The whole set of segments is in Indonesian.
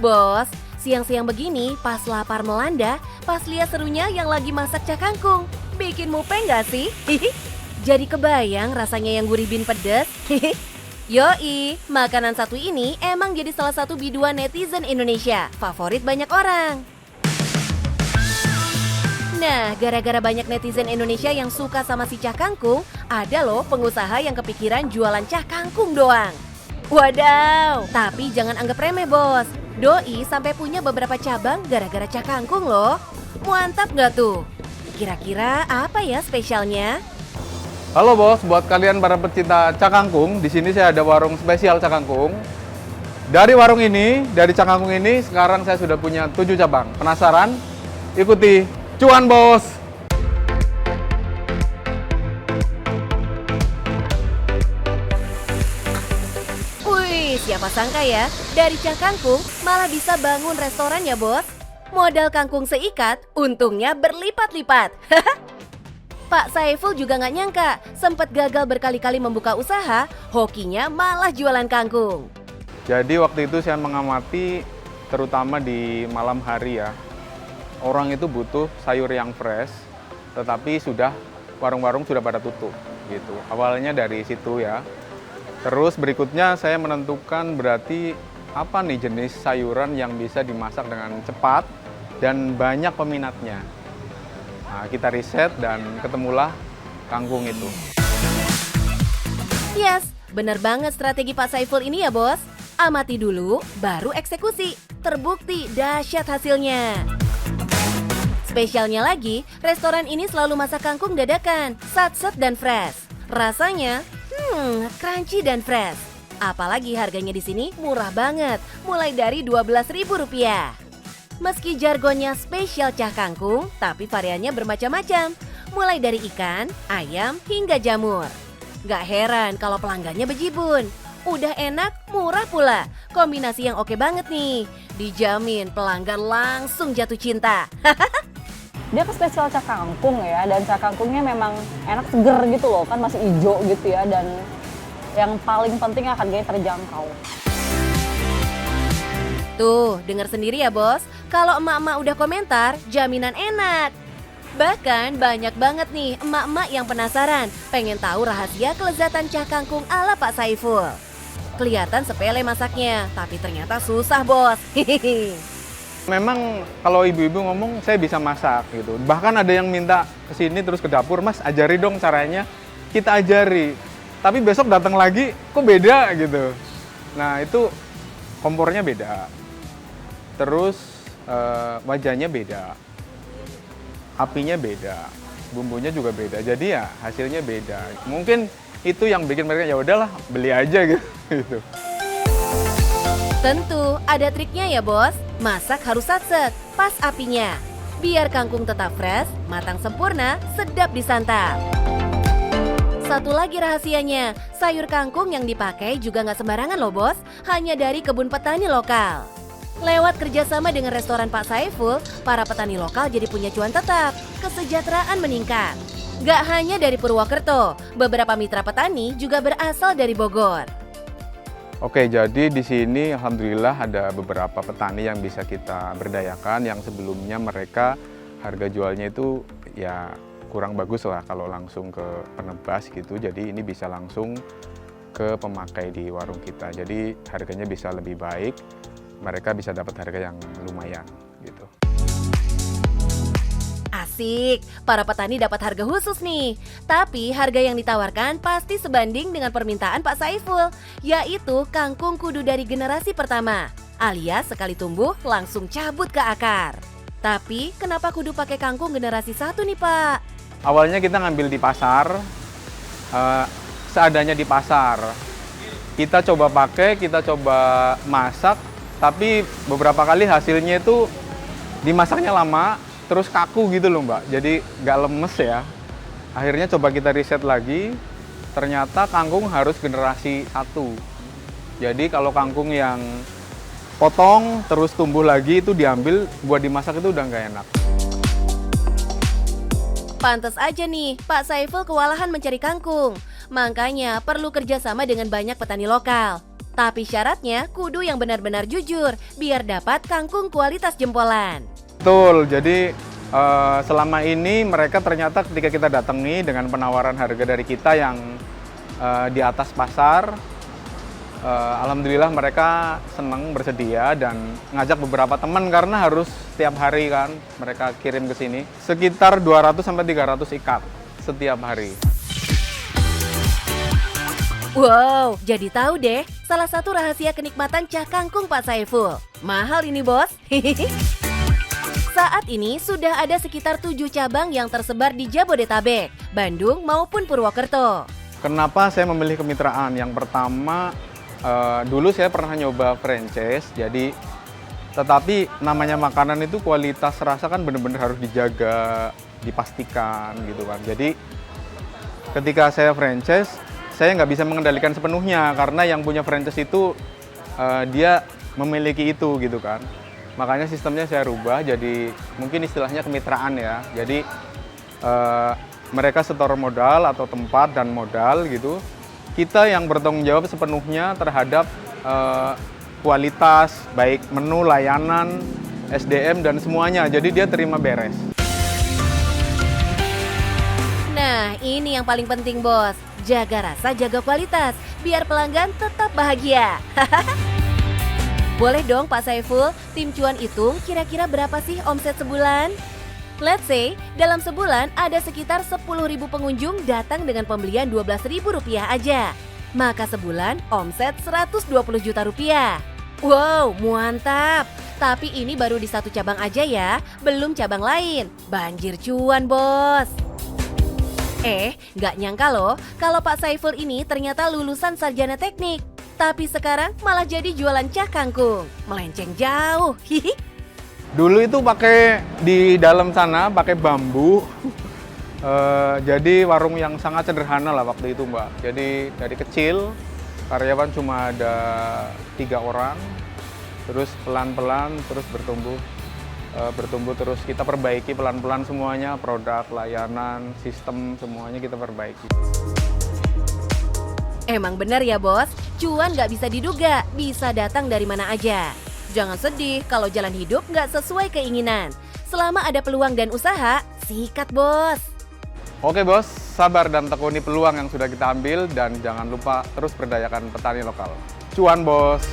Bos, siang-siang begini pas lapar melanda, pas lihat serunya yang lagi masak cak kangkung. Bikin mupeng gak sih? Jadi kebayang rasanya yang gurih bin pedes? Yoi, makanan satu ini emang jadi salah satu biduan netizen Indonesia, favorit banyak orang. Nah, gara-gara banyak netizen Indonesia yang suka sama si cak kangkung, ada loh pengusaha yang kepikiran jualan cak kangkung doang. Wadaw, tapi jangan anggap remeh bos. Doi sampai punya beberapa cabang gara-gara cak kangkung loh. Mantap nggak tuh? Kira-kira apa ya spesialnya? Halo bos, buat kalian para pecinta cak kangkung, di sini saya ada warung spesial cak kangkung. Dari warung ini, dari cak kangkung ini, sekarang saya sudah punya 7 cabang. Penasaran? Ikuti, cuan bos! Wih, siapa sangka ya, dari cak kangkung malah bisa bangun restoran ya bos. Modal kangkung seikat, untungnya berlipat-lipat. Pak Saiful juga nggak nyangka, sempat gagal berkali-kali membuka usaha, hokinya malah jualan kangkung. Jadi waktu itu saya mengamati, terutama di malam hari ya, orang itu butuh sayur yang fresh, tetapi warung-warung sudah pada tutup gitu. Awalnya dari situ ya. Terus berikutnya saya menentukan berarti apa nih jenis sayuran yang bisa dimasak dengan cepat dan banyak peminatnya. Nah, kita riset dan ketemulah kangkung itu. Yes, bener banget strategi Pak Saiful ini ya bos. Amati dulu, baru eksekusi. Terbukti dahsyat hasilnya. Spesialnya lagi, restoran ini selalu masak kangkung dadakan, satset dan fresh. Rasanya, crunchy dan fresh. Apalagi harganya di sini murah banget, mulai dari Rp12.000. Meski jargonnya spesial cak kangkung, tapi variannya bermacam-macam. Mulai dari ikan, ayam, hingga jamur. Gak heran kalau pelanggannya bejibun. Udah enak, murah pula. Kombinasi yang oke banget nih. Dijamin pelanggan langsung jatuh cinta. Dia ke spesial cak kangkung ya, dan cak kangkungnya memang enak seger gitu loh, kan masih hijau gitu ya, dan yang paling penting harganya terjangkau. Tuh, dengar sendiri ya bos, kalau emak-emak udah komentar, jaminan enak. Bahkan banyak banget nih emak-emak yang penasaran, pengen tahu rahasia kelezatan cak kangkung ala Pak Saiful. Kelihatan sepele masaknya, tapi ternyata susah bos. Memang kalau ibu-ibu ngomong saya bisa masak gitu. Bahkan ada yang minta ke sini terus ke dapur, "Mas, ajari dong caranya." Kita ajari. Tapi besok datang lagi kok beda gitu. Nah, itu kompornya beda. Terus wajahnya beda. Apinya beda. Bumbunya juga beda. Jadi ya hasilnya beda. Mungkin itu yang bikin mereka ya udahlah, beli aja gitu. Tentu ada triknya ya bos. Masak harus satset, pas apinya. Biar kangkung tetap fresh, matang sempurna, sedap disantap. Satu lagi rahasianya, sayur kangkung yang dipakai juga nggak sembarangan loh bos. Hanya dari kebun petani lokal. Lewat kerjasama dengan restoran Pak Saiful, para petani lokal jadi punya cuan tetap. Kesejahteraan meningkat. Gak hanya dari Purwokerto, beberapa mitra petani juga berasal dari Bogor. Oke, jadi di sini alhamdulillah ada beberapa petani yang bisa kita berdayakan yang sebelumnya mereka harga jualnya itu ya kurang bagus lah kalau langsung ke penebas gitu. Jadi ini bisa langsung ke pemakai di warung kita. Jadi harganya bisa lebih baik, mereka bisa dapat harga yang lumayan gitu. Asik, para petani dapat harga khusus nih. Tapi harga yang ditawarkan pasti sebanding dengan permintaan Pak Saiful, yaitu kangkung kudu dari generasi pertama, alias sekali tumbuh langsung cabut ke akar. Tapi kenapa kudu pakai kangkung generasi 1 nih Pak? Awalnya kita ngambil di pasar, seadanya di pasar. Kita coba pakai, kita coba masak, tapi beberapa kali hasilnya itu dimasaknya lama, terus kaku gitu loh mbak, jadi nggak lemes ya. Akhirnya coba kita riset lagi, ternyata kangkung harus generasi 1. Jadi kalau kangkung yang potong terus tumbuh lagi itu diambil buat dimasak itu udah nggak enak. Pantes aja nih, Pak Saiful kewalahan mencari kangkung. Makanya perlu kerjasama dengan banyak petani lokal. Tapi syaratnya kudu yang benar-benar jujur, biar dapat kangkung kualitas jempolan. Betul, jadi selama ini mereka ternyata ketika kita datangi dengan penawaran harga dari kita yang di atas pasar, alhamdulillah mereka senang bersedia dan ngajak beberapa teman karena harus setiap hari kan mereka kirim ke sini. Sekitar 200-300 ikat setiap hari. Wow, jadi tahu deh salah satu rahasia kenikmatan cah kangkung Pak Saiful. Mahal ini bos. Saat ini sudah ada sekitar 7 cabang yang tersebar di Jabodetabek, Bandung maupun Purwokerto. Kenapa saya memilih kemitraan? Yang pertama, dulu saya pernah nyoba franchise, tetapi namanya makanan itu kualitas rasa kan benar-benar harus dijaga, dipastikan gitu kan. Jadi ketika saya franchise, saya nggak bisa mengendalikan sepenuhnya karena yang punya franchise itu dia memiliki itu gitu kan. Makanya sistemnya saya rubah jadi mungkin istilahnya kemitraan ya. Jadi mereka setor modal atau tempat dan modal gitu. Kita yang bertanggung jawab sepenuhnya terhadap kualitas, baik menu, layanan, SDM, dan semuanya. Jadi dia terima beres. Nah, ini yang paling penting bos. Jaga rasa, jaga kualitas, biar pelanggan tetap bahagia. Boleh dong Pak Saiful, tim Cuan hitung kira-kira berapa sih omset sebulan? Let's say, dalam sebulan ada sekitar 10.000 pengunjung datang dengan pembelian Rp12.000 aja. Maka sebulan omset Rp120 juta. Wow, mantap. Tapi ini baru di satu cabang aja ya, belum cabang lain. Banjir cuan, bos. Nggak nyangka loh, kalau Pak Saiful ini ternyata lulusan sarjana teknik. Tapi sekarang malah jadi jualan cah kangkung. Melenceng jauh, hihi. Dulu itu pakai di dalam sana pakai bambu, jadi warung yang sangat sederhana lah waktu itu Mbak. Jadi dari kecil karyawan cuma ada 3 orang, terus pelan-pelan terus bertumbuh terus kita perbaiki pelan-pelan semuanya, produk, layanan, sistem semuanya kita perbaiki. Emang benar ya bos, cuan nggak bisa diduga, bisa datang dari mana aja. Jangan sedih kalau jalan hidup nggak sesuai keinginan. Selama ada peluang dan usaha, sikat bos. Oke bos, sabar dan tekuni peluang yang sudah kita ambil dan jangan lupa terus berdayakan petani lokal. Cuan bos!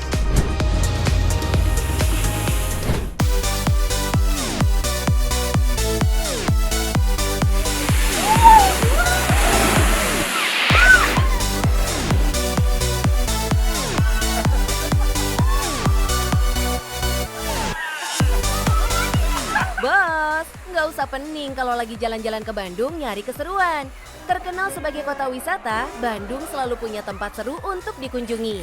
Bos, nggak usah pening kalau lagi jalan-jalan ke Bandung nyari keseruan. Terkenal sebagai kota wisata, Bandung selalu punya tempat seru untuk dikunjungi.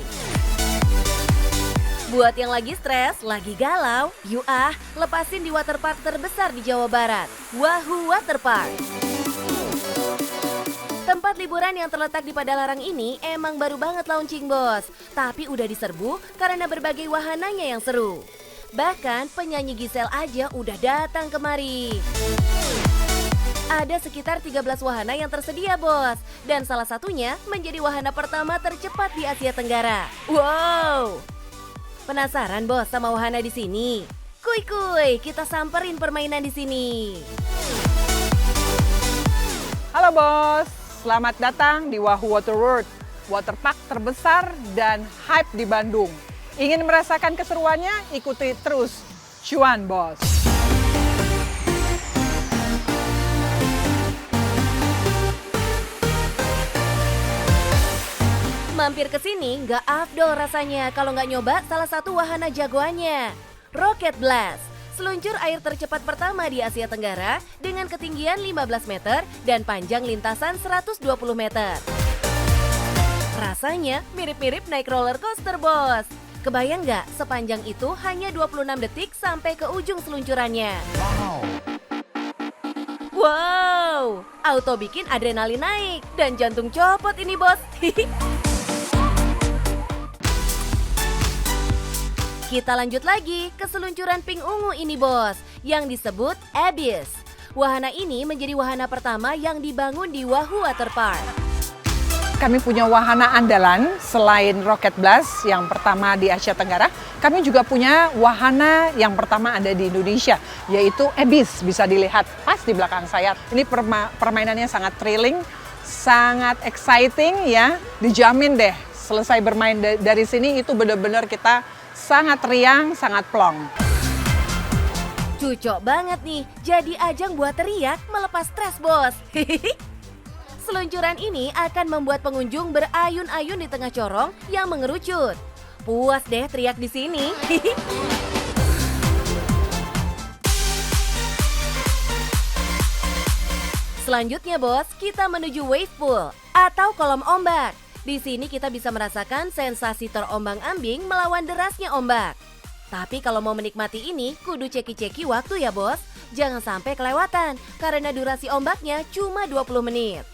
Buat yang lagi stres, lagi galau, yuk lepasin di waterpark terbesar di Jawa Barat, Wahoo Waterpark. Tempat liburan yang terletak di Padalarang ini emang baru banget launching bos, tapi udah diserbu karena berbagai wahananya yang seru. Bahkan penyanyi Gisel aja udah datang kemari. Ada sekitar 13 wahana yang tersedia bos, dan salah satunya menjadi wahana pertama tercepat di Asia Tenggara. Wow! Penasaran bos sama wahana di sini? Kuy, kita samperin permainan di sini. Halo bos, selamat datang di Wahoo Water World, waterpark terbesar dan hype di Bandung. Ingin merasakan keseruannya? Ikuti terus Cuan Bos. Mampir ke sini nggak afdol rasanya kalau nggak nyoba salah satu wahana jagoannya, Rocket Blast. Seluncur air tercepat pertama di Asia Tenggara dengan ketinggian 15 meter dan panjang lintasan 120 meter. Rasanya mirip-mirip naik roller coaster bos. Kebayang nggak sepanjang itu hanya 26 detik sampai ke ujung seluncurannya. Wow, auto bikin adrenalin naik dan jantung copot ini bos. Kita lanjut lagi ke seluncuran pink ungu ini bos, yang disebut Abyss. Wahana ini menjadi wahana pertama yang dibangun di Wahoo Waterpark. kami punya wahana andalan selain Rocket Blast yang pertama di Asia Tenggara. Kami juga punya wahana yang pertama ada di Indonesia, yaitu Abyss. Bisa dilihat pas di belakang saya. Ini permainannya sangat thrilling, sangat exciting ya. Dijamin deh selesai bermain dari sini itu benar-benar kita sangat riang, sangat plong. Cocok banget nih, jadi ajang buat teriak melepas stres, Bos. Seluncuran ini akan membuat pengunjung berayun-ayun di tengah corong yang mengerucut. Puas deh teriak di sini. Selanjutnya, Bos, kita menuju wave pool atau kolam ombak. Di sini kita bisa merasakan sensasi terombang-ambing melawan derasnya ombak. Tapi kalau mau menikmati ini, kudu ceki-ceki waktu ya, Bos. Jangan sampai kelewatan, karena durasi ombaknya cuma 20 menit.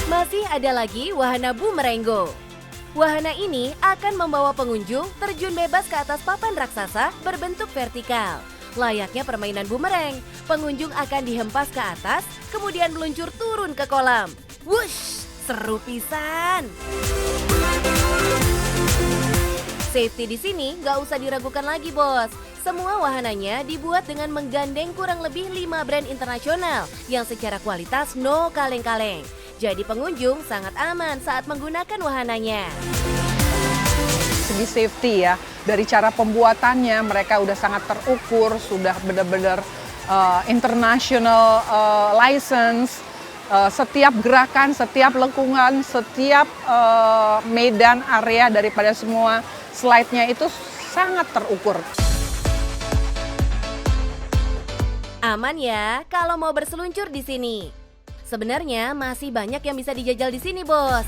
Masih ada lagi wahana Boomeranggo. Wahana ini akan membawa pengunjung terjun bebas ke atas papan raksasa berbentuk vertikal. Layaknya permainan bumerang, pengunjung akan dihempas ke atas, kemudian meluncur turun ke kolam. Wush, seru pisan! Safety di sini nggak usah diragukan lagi, Bos. Semua wahananya dibuat dengan menggandeng kurang lebih 5 brand internasional yang secara kualitas no kaleng-kaleng. Jadi pengunjung sangat aman saat menggunakan wahananya. Segi safety ya, dari cara pembuatannya mereka udah sangat terukur, sudah benar-benar international license. Setiap gerakan, setiap lengkungan, setiap medan area daripada semua slide-nya itu sangat terukur. Aman ya kalau mau berseluncur di sini. Sebenarnya masih banyak yang bisa dijajal di sini, Bos.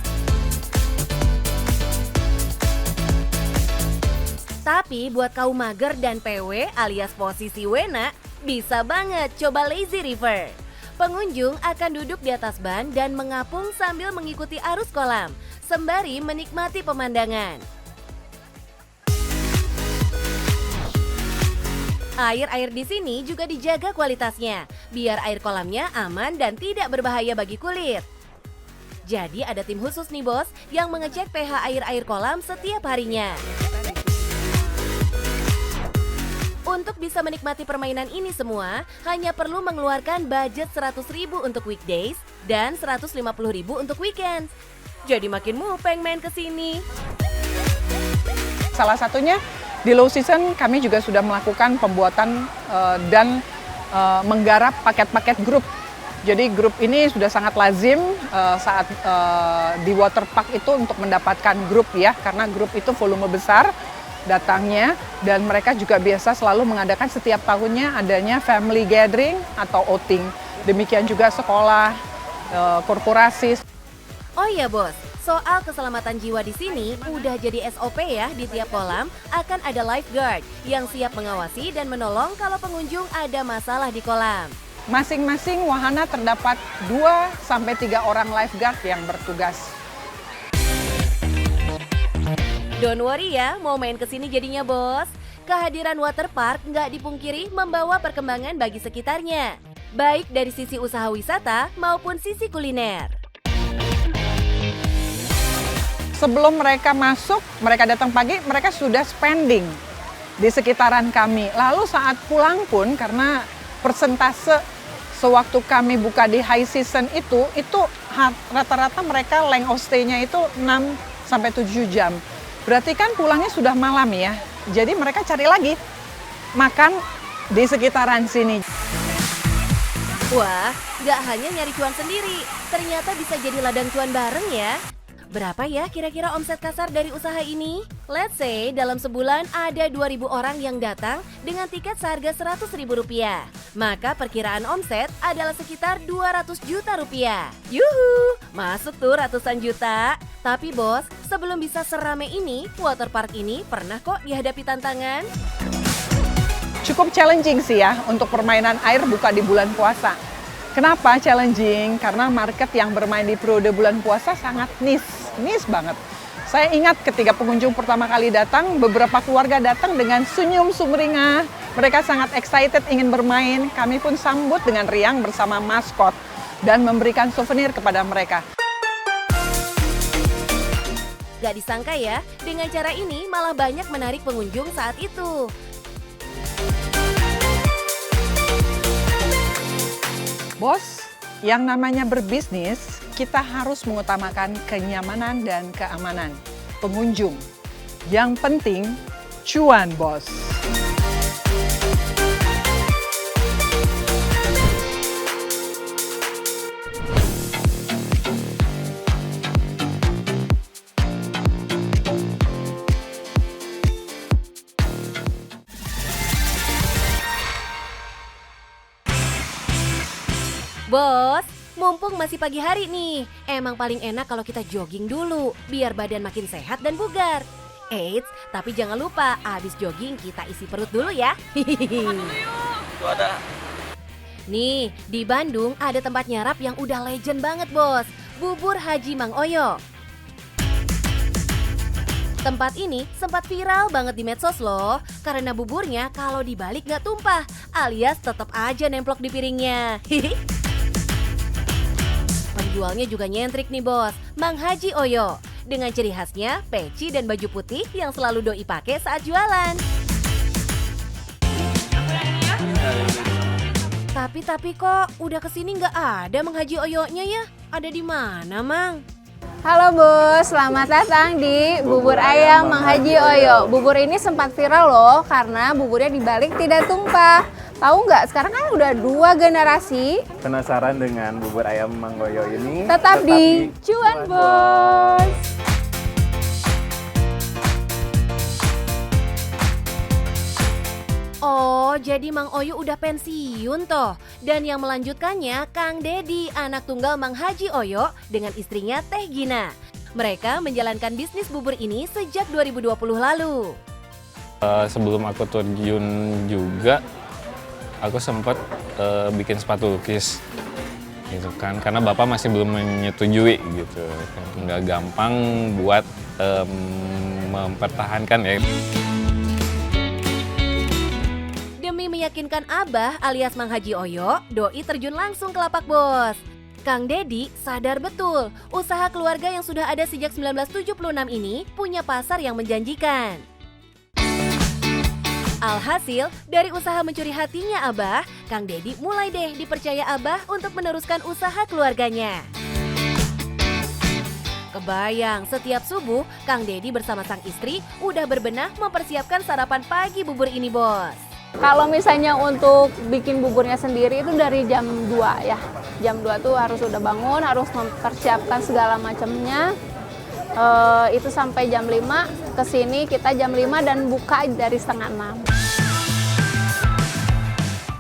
Tapi buat kaum mager dan PW alias posisi wena, bisa banget coba Lazy River. Pengunjung akan duduk di atas ban dan mengapung sambil mengikuti arus kolam, sembari menikmati pemandangan. Air-air di sini juga dijaga kualitasnya, biar air kolamnya aman dan tidak berbahaya bagi kulit. Jadi ada tim khusus nih, Bos, yang mengecek pH air-air kolam setiap harinya. Untuk bisa menikmati permainan ini semua, hanya perlu mengeluarkan budget 100.000 untuk weekdays dan 150.000 untuk weekend. Jadi makin mupeng main ke sini. Salah satunya di low season kami juga sudah melakukan pembuatan dan menggarap paket-paket grup. Jadi grup ini sudah sangat lazim saat di waterpark itu untuk mendapatkan grup ya, karena grup itu volume besar datangnya dan mereka juga biasa selalu mengadakan setiap tahunnya adanya family gathering atau outing. Demikian juga sekolah, korporasi. Oh iya, Bos, soal keselamatan jiwa di sini udah jadi SOP ya. Di tiap kolam akan ada lifeguard yang siap mengawasi dan menolong kalau pengunjung ada masalah di kolam. Masing-masing wahana terdapat 2-3 orang lifeguard yang bertugas. Don't worry ya, mau main ke sini jadinya, Bos. Kehadiran waterpark nggak dipungkiri membawa perkembangan bagi sekitarnya, baik dari sisi usaha wisata maupun sisi kuliner. Sebelum mereka masuk, mereka datang pagi, mereka sudah spending di sekitaran kami. Lalu saat pulang pun, karena persentase sewaktu kami buka di high season itu rata-rata mereka length of stay-nya itu 6-7 jam. Berarti kan pulangnya sudah malam ya. Jadi mereka cari lagi makan di sekitaran sini. Wah, nggak hanya nyari cuan sendiri, ternyata bisa jadi ladang cuan bareng ya. Berapa ya kira-kira omset kasar dari usaha ini? Let's say dalam sebulan ada 2.000 orang yang datang dengan tiket seharga Rp100.000. Maka perkiraan omset adalah sekitar 200 juta rupiah. Yuhu, masuk tuh ratusan juta. Tapi bos, sebelum bisa serame ini, waterpark ini pernah kok dihadapi tantangan. Cukup challenging sih ya untuk permainan air buka di bulan puasa. Kenapa challenging? Karena market yang bermain di periode bulan puasa sangat niche banget. Saya ingat ketika pengunjung pertama kali datang, beberapa keluarga datang dengan senyum sumringah. Mereka sangat excited ingin bermain. Kami pun sambut dengan riang bersama maskot. dan memberikan souvenir kepada mereka. Gak disangka ya, dengan cara ini malah banyak menarik pengunjung saat itu. Bos, yang namanya berbisnis, kita harus mengutamakan kenyamanan dan keamanan pengunjung. Yang penting, cuan, bos. Bos, mumpung masih pagi hari nih, emang paling enak kalau kita jogging dulu, biar badan makin sehat dan bugar. Eits, tapi jangan lupa, abis jogging kita isi perut dulu ya. Nih, di Bandung ada tempat nyarap yang udah legend banget bos, Bubur Haji Mang Oyo. Tempat ini sempat viral banget di medsos loh, karena buburnya kalau dibalik nggak tumpah, alias tetap aja nemplok di piringnya. Penjualnya juga nyentrik nih bos, Mang Haji Oyo. Dengan ciri khasnya peci dan baju putih yang selalu doi pakai saat jualan. Tapi kok udah kesini nggak ada Mang Haji Oyo-nya ya? Ada di mana Mang? Halo Bos, selamat datang di Bubur Ayam Mang Haji Oyo. Bubur ini sempat viral loh karena buburnya dibalik tidak tumpah. Tahu nggak, sekarang kan udah 2 generasi. Penasaran dengan bubur ayam Mang Oyo ini? Tetap di Cuan Bos. Oh, jadi Mang Oyo udah pensiun toh. Dan yang melanjutkannya Kang Dedi, anak tunggal Mang Haji Oyo dengan istrinya Teh Gina. Mereka menjalankan bisnis bubur ini sejak 2020 lalu. Sebelum aku terjun juga, aku sempat bikin sepatu lukis gitu kan, karena bapak masih belum menyetujui gitu, nggak gampang buat mempertahankan ya. Demi meyakinkan Abah alias Mang Haji Oyo, doi terjun langsung ke lapak bos. Kang Dedi sadar betul, usaha keluarga yang sudah ada sejak 1976 ini punya pasar yang menjanjikan. Alhasil, dari usaha mencuri hatinya Abah, Kang Dedi mulai deh dipercaya Abah untuk meneruskan usaha keluarganya. Kebayang, setiap subuh, Kang Dedi bersama sang istri udah berbenah mempersiapkan sarapan pagi bubur ini, bos. Kalau misalnya untuk bikin buburnya sendiri itu dari jam 2 ya. Jam 2 tuh harus udah bangun, harus mempersiapkan segala macamnya. Itu sampai jam 5, kesini kita jam 5 dan buka dari setengah 6.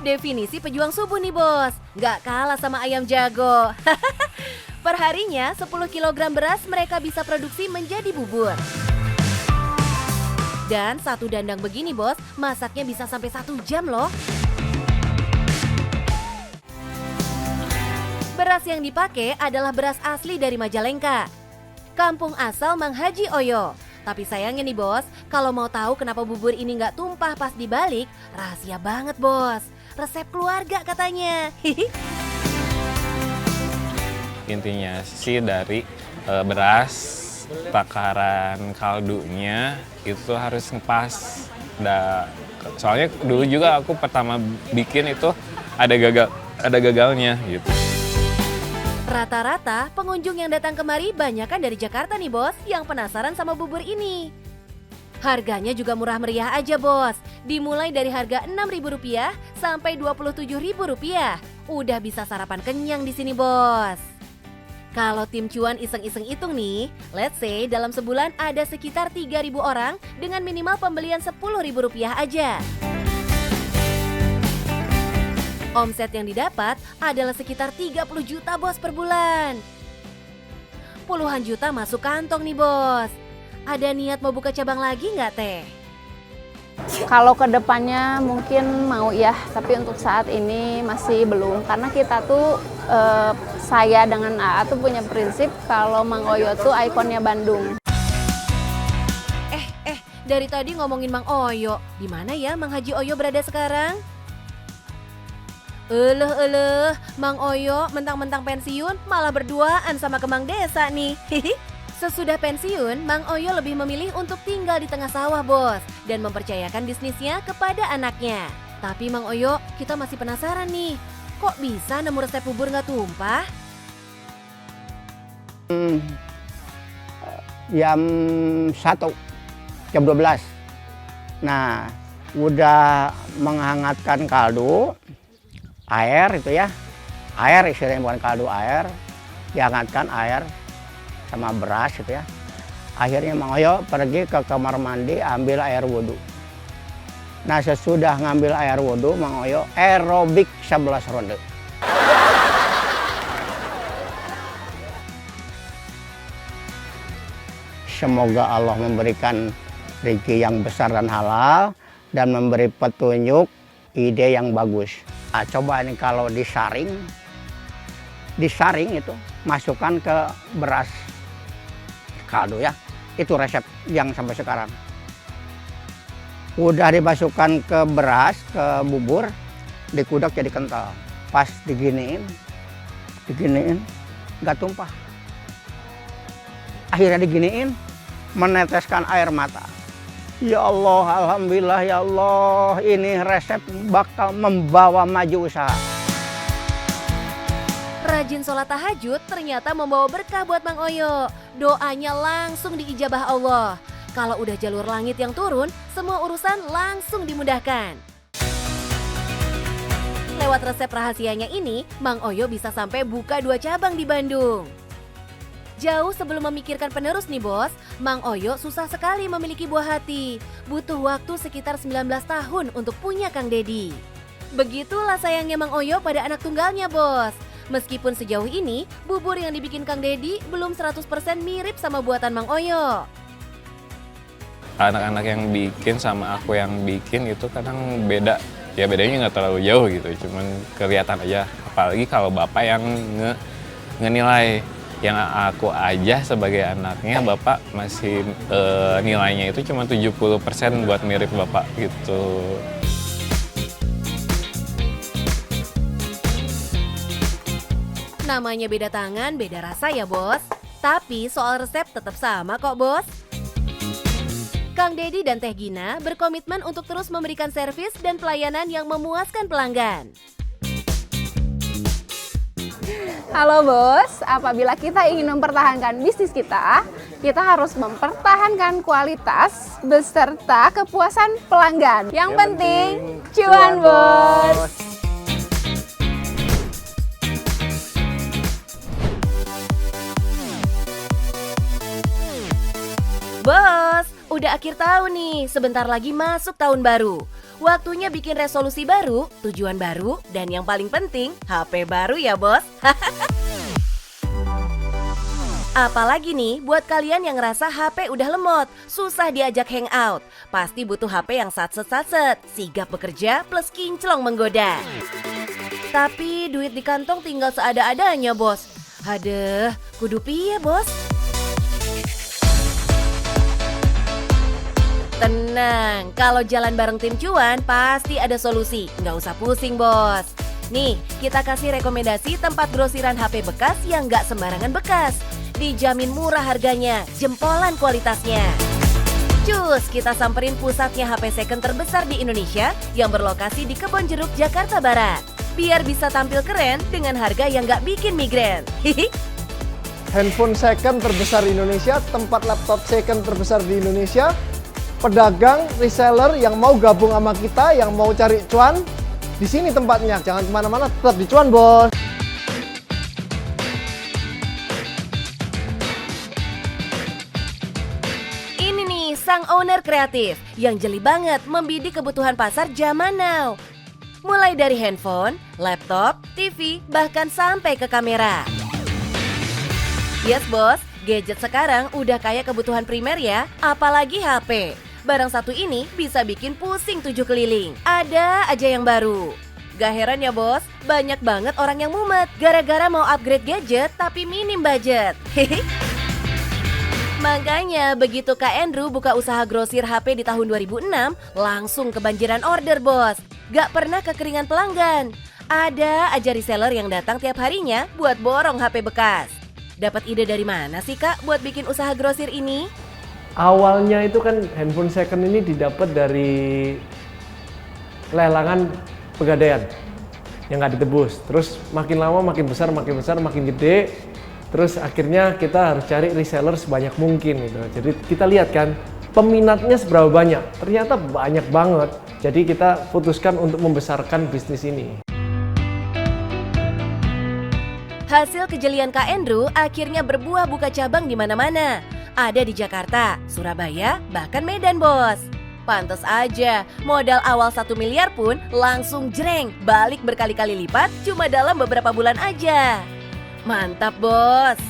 Definisi pejuang subuh nih bos, nggak kalah sama ayam jago. Perharinya 10 kg beras mereka bisa produksi menjadi bubur. Dan satu dandang begini bos, masaknya bisa sampai 1 jam loh. Beras yang dipakai adalah beras asli dari Majalengka, kampung asal Mang Haji Oyo. Tapi sayangnya nih bos, kalau mau tahu kenapa bubur ini nggak tumpah pas dibalik, rahasia banget bos. Resep keluarga katanya. Intinya sih dari beras, takaran kaldunya itu harus ngepas. Soalnya dulu juga aku pertama bikin itu ada gagalnya gitu. Rata-rata pengunjung yang datang kemari banyakan dari Jakarta nih bos, yang penasaran sama bubur ini. Harganya juga murah meriah aja bos, dimulai dari harga Rp6.000 sampai Rp27.000. Udah bisa sarapan kenyang di sini bos. Kalau tim cuan iseng-iseng hitung nih, let's say dalam sebulan ada sekitar 3.000 orang dengan minimal pembelian Rp10.000 aja. Omset yang didapat adalah sekitar 30 juta bos per bulan. Puluhan juta masuk kantong nih bos. Ada niat mau buka cabang lagi nggak Teh? Kalau ke depannya mungkin mau ya, tapi untuk saat ini masih belum. Karena kita tuh, saya dengan AA tuh punya prinsip kalau Mang Oyo tuh ikonnya Bandung. Dari tadi ngomongin Mang Oyo, di mana ya Mang Haji Oyo berada sekarang? Mang Oyo mentang-mentang pensiun malah berduaan sama kemang desa nih. Sesudah pensiun, Mang Oyo lebih memilih untuk tinggal di tengah sawah, Bos, dan mempercayakan bisnisnya kepada anaknya. Tapi Mang Oyo, kita masih penasaran nih, kok bisa nemu resep bubur nggak tumpah? Jam 1, jam 12. Nah, udah menghangatkan kaldu, air itu ya. Air istilahnya, bukan kaldu, air. Dihangatkan air sama beras gitu ya. Akhirnya Mang Oyo pergi ke kamar mandi ambil air wudhu. Nah, sesudah ngambil air wudhu, Mang Oyo aerobik 11 ronde. Semoga Allah memberikan rezeki yang besar dan halal dan memberi petunjuk ide yang bagus. Nah, coba ini kalau disaring itu masukkan ke beras kaldu ya. Itu resep yang sampai sekarang. Udah dimasukkan ke beras, ke bubur, dikudak jadi kental. Pas diginiin, nggak tumpah. Akhirnya diginiin, meneteskan air mata. Ya Allah, alhamdulillah ya Allah, ini resep bakal membawa maju usaha. Rajin sholat tahajud ternyata membawa berkah buat Mang Oyo. Doanya langsung diijabah Allah. Kalau udah jalur langit yang turun, semua urusan langsung dimudahkan. Lewat resep rahasianya ini, Mang Oyo bisa sampai buka 2 cabang di Bandung. Jauh sebelum memikirkan penerus nih bos, Mang Oyo susah sekali memiliki buah hati. Butuh waktu sekitar 19 tahun untuk punya Kang Dedi. Begitulah sayangnya Mang Oyo pada anak tunggalnya bos. Meskipun sejauh ini, bubur yang dibikin Kang Dedi belum 100% mirip sama buatan Mang Oyo. Anak-anak yang bikin sama aku yang bikin itu kadang beda. Ya bedanya nggak terlalu jauh gitu, cuman kelihatan aja. Apalagi kalau bapak yang ngenilai. Yang aku aja sebagai anaknya, bapak masih nilainya itu cuma 70% buat mirip bapak gitu. Namanya beda tangan, beda rasa ya bos. Tapi soal resep tetap sama kok bos. Kang Dedi dan Teh Gina berkomitmen untuk terus memberikan servis dan pelayanan yang memuaskan pelanggan. Halo bos, apabila kita ingin mempertahankan bisnis kita harus mempertahankan kualitas beserta kepuasan pelanggan. Yang penting, cuan bos. Bos, udah akhir tahun nih, sebentar lagi masuk tahun baru. Waktunya bikin resolusi baru, tujuan baru, dan yang paling penting, HP baru ya bos. Apalagi nih, buat kalian yang ngerasa HP udah lemot, susah diajak hangout. Pasti butuh HP yang satset-satset, sigap bekerja plus kinclong menggoda. Tapi duit di kantong tinggal seada-adanya bos. Hadeh, kudu piye bos? Tenang, kalau jalan bareng tim cuan pasti ada solusi, nggak usah pusing bos. Nih, kita kasih rekomendasi tempat grosiran HP bekas yang nggak sembarangan bekas. Dijamin murah harganya, jempolan kualitasnya. Cus, kita samperin pusatnya HP second terbesar di Indonesia yang berlokasi di Kebonjeruk, Jakarta Barat. Biar bisa tampil keren dengan harga yang nggak bikin migrain. Handphone second terbesar di Indonesia, tempat laptop second terbesar di Indonesia. Pedagang, reseller yang mau gabung sama kita, yang mau cari cuan, di sini tempatnya. Jangan kemana-mana, tetap di Cuan Bos. Ini nih sang owner kreatif yang jeli banget membidik kebutuhan pasar zaman now. Mulai dari handphone, laptop, TV, bahkan sampai ke kamera. Yes bos, gadget sekarang udah kayak kebutuhan primer ya, apalagi HP. Barang satu ini bisa bikin pusing 7 keliling. Ada aja yang baru. Gak heran ya bos, banyak banget orang yang mumet gara-gara mau upgrade gadget tapi minim budget. Makanya begitu Kak Andrew buka usaha grosir HP di tahun 2006, langsung kebanjiran order bos. Gak pernah kekeringan pelanggan. Ada aja reseller yang datang tiap harinya buat borong HP bekas. Dapat ide dari mana sih Kak buat bikin usaha grosir ini? Awalnya itu kan handphone second ini didapat dari lelangan pegadaian yang nggak ditebus. Terus makin lama makin besar, makin gede. Terus akhirnya kita harus cari reseller sebanyak mungkin gitu. Jadi kita lihat kan peminatnya seberapa banyak. Ternyata banyak banget. Jadi kita putuskan untuk membesarkan bisnis ini. Hasil kejelian Kak Andrew akhirnya berbuah buka cabang di mana-mana. Ada di Jakarta, Surabaya, bahkan Medan, Bos. Pantes aja, modal awal 1 miliar pun langsung jreng, balik berkali-kali lipat cuma dalam beberapa bulan aja. Mantap, Bos.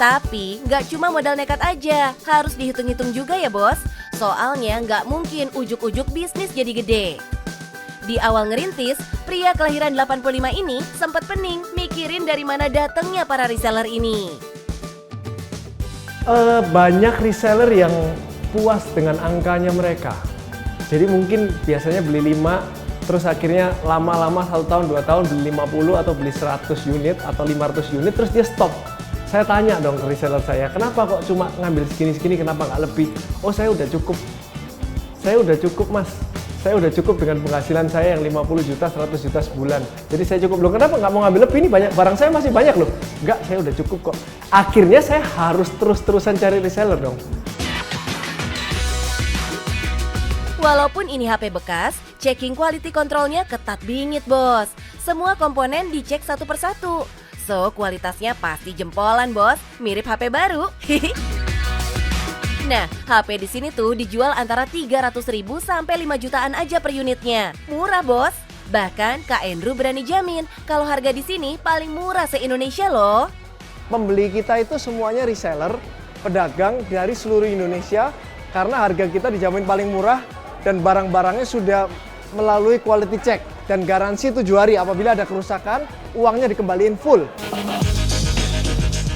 Tapi nggak cuma modal nekat aja, harus dihitung-hitung juga ya, Bos. Soalnya nggak mungkin ujuk-ujuk bisnis jadi gede. Di awal ngerintis, pria kelahiran 85 ini sempat pening mikirin dari mana datangnya para reseller ini. Banyak reseller yang puas dengan angkanya mereka. Jadi mungkin biasanya beli 5, terus akhirnya lama-lama 1 tahun, 2 tahun beli 50 atau beli 100 unit atau 500 unit, terus dia stop. Saya tanya dong ke reseller saya, kenapa kok cuma ngambil segini-segini, kenapa nggak lebih? Oh, saya udah cukup. Saya udah cukup, Mas. Saya udah cukup dengan penghasilan saya yang 50 juta, 100 juta sebulan. Jadi saya cukup. Loh, kenapa nggak mau ngambil lebih? Ini banyak, barang saya masih banyak loh. Enggak, saya udah cukup kok. Akhirnya saya harus terus-terusan cari reseller dong. Walaupun ini HP bekas, checking quality controlnya ketat bingit, Bos. Semua komponen dicek satu persatu. So, kualitasnya pasti jempolan, Bos. Mirip HP baru. Nah, HP di sini tuh dijual antara 300.000 sampai 5 jutaan aja per unitnya. Murah, Bos. Bahkan Kak Andrew berani jamin kalau harga di sini paling murah se-Indonesia loh. Pembeli kita itu semuanya reseller, pedagang dari seluruh Indonesia karena harga kita dijamin paling murah dan barang-barangnya sudah melalui quality check dan garansi 7 hari. Apabila ada kerusakan, uangnya dikembaliin full.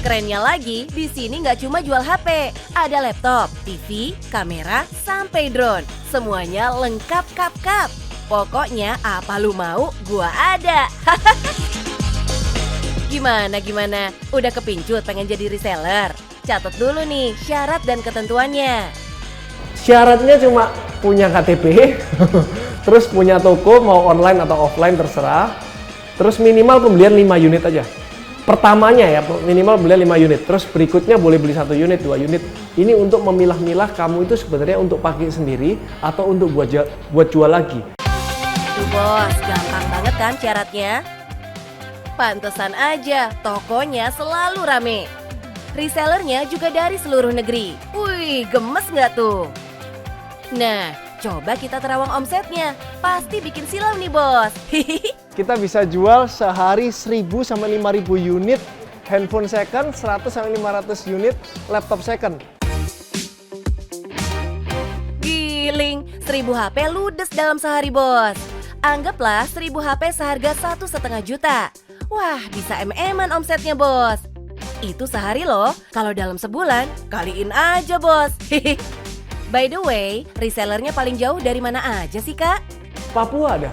Kerennya lagi, di sini nggak cuma jual HP, ada laptop, TV, kamera, sampai drone. Semuanya lengkap kap-kap. Pokoknya apa lu mau, gua ada. Gimana? Udah kepincut pengen jadi reseller? Catat dulu nih syarat dan ketentuannya. Syaratnya cuma punya KTP, terus punya toko mau online atau offline terserah, terus minimal pembelian 5 unit aja. Pertamanya ya minimal beli 5 unit, terus berikutnya boleh beli 1 unit, 2 unit. Ini untuk memilah-milah kamu itu sebenarnya untuk pakai sendiri atau untuk buat jual lagi. Tuh bos, gampang banget kan syaratnya? Pantesan aja tokonya selalu rame. Resellernya juga dari seluruh negeri. Wih, gemes nggak tuh? Nah, coba kita terawang omsetnya. Pasti bikin silau nih bos. Kita bisa jual sehari 1.000 sampai 5.000 unit handphone second, 100 sampai 500 unit laptop second. Giling, 1.000 HP ludes dalam sehari bos. Anggaplah 1.000 HP seharga 1,5 juta. Wah, bisa MM-an omsetnya bos. Itu sehari loh, kalau dalam sebulan, kaliin aja bos. By the way, resellernya paling jauh dari mana aja sih kak? Papua ada.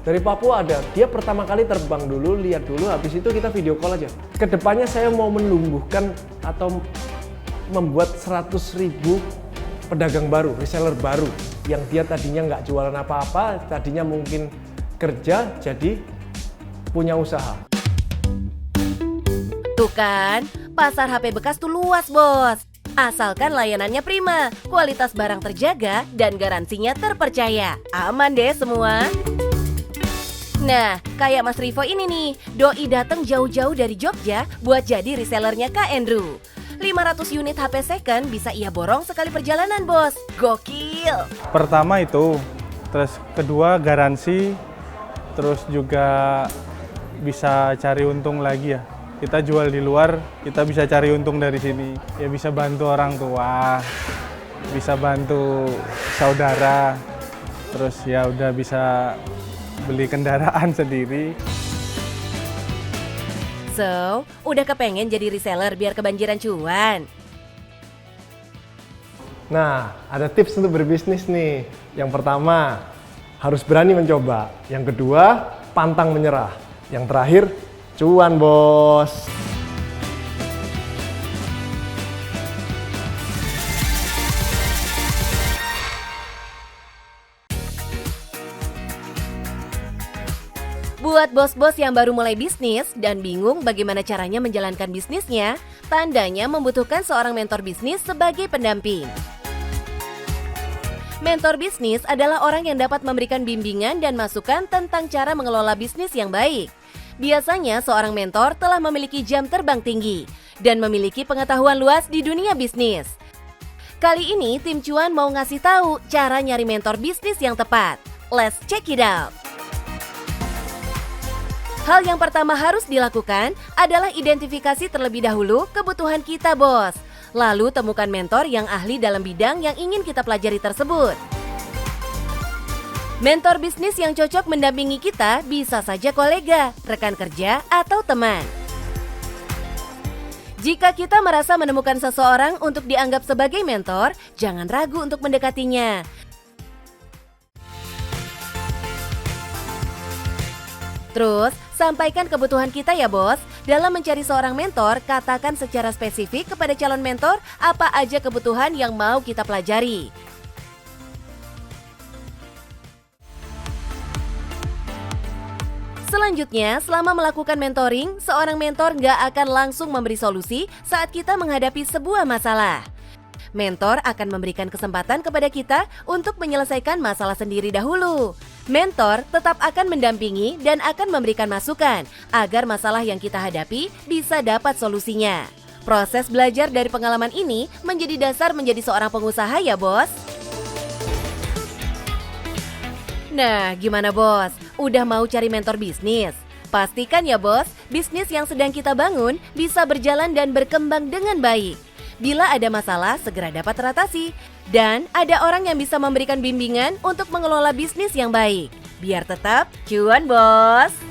Dari Papua ada, dia pertama kali terbang dulu, lihat dulu, habis itu kita video call aja. Kedepannya saya mau menumbuhkan atau membuat 100.000 pedagang baru, reseller baru. Yang dia tadinya nggak jualan apa-apa, tadinya mungkin kerja, jadi punya usaha. Tuh kan, pasar HP bekas tuh luas bos. Asalkan layanannya prima, kualitas barang terjaga, dan garansinya terpercaya. Aman deh semua. Nah, kayak Mas Rivo ini nih, doi datang jauh-jauh dari Jogja buat jadi resellernya Kak Andrew. 500 unit HP second bisa ia borong sekali perjalanan, bos. Gokil! Pertama itu, terus kedua garansi, terus juga bisa cari untung lagi ya. Kita jual di luar, kita bisa cari untung dari sini. Ya bisa bantu orang tua, bisa bantu saudara, terus ya udah bisa beli kendaraan sendiri. So, udah kepengen jadi reseller biar kebanjiran cuan? Nah, ada tips untuk berbisnis nih. Yang pertama, harus berani mencoba. Yang kedua, pantang menyerah. Yang terakhir, cuan bos. Buat bos-bos yang baru mulai bisnis dan bingung bagaimana caranya menjalankan bisnisnya, tandanya membutuhkan seorang mentor bisnis sebagai pendamping. Mentor bisnis adalah orang yang dapat memberikan bimbingan dan masukan tentang cara mengelola bisnis yang baik. Biasanya seorang mentor telah memiliki jam terbang tinggi dan memiliki pengetahuan luas di dunia bisnis. Kali ini tim Cuan mau ngasih tahu cara nyari mentor bisnis yang tepat. Let's check it out! Hal yang pertama harus dilakukan adalah identifikasi terlebih dahulu kebutuhan kita, bos. Lalu temukan mentor yang ahli dalam bidang yang ingin kita pelajari tersebut. Mentor bisnis yang cocok mendampingi kita bisa saja kolega, rekan kerja, atau teman. Jika kita merasa menemukan seseorang untuk dianggap sebagai mentor, jangan ragu untuk mendekatinya. Terus, sampaikan kebutuhan kita ya bos. Dalam mencari seorang mentor, katakan secara spesifik kepada calon mentor apa aja kebutuhan yang mau kita pelajari. Selanjutnya, selama melakukan mentoring, seorang mentor nggak akan langsung memberi solusi saat kita menghadapi sebuah masalah. Mentor akan memberikan kesempatan kepada kita untuk menyelesaikan masalah sendiri dahulu. Mentor tetap akan mendampingi dan akan memberikan masukan agar masalah yang kita hadapi bisa dapat solusinya. Proses belajar dari pengalaman ini menjadi dasar menjadi seorang pengusaha ya bos. Nah, gimana bos? Udah mau cari mentor bisnis? Pastikan ya bos, bisnis yang sedang kita bangun bisa berjalan dan berkembang dengan baik. Bila ada masalah, segera dapat teratasi. Dan ada orang yang bisa memberikan bimbingan untuk mengelola bisnis yang baik. Biar tetap cuan, bos!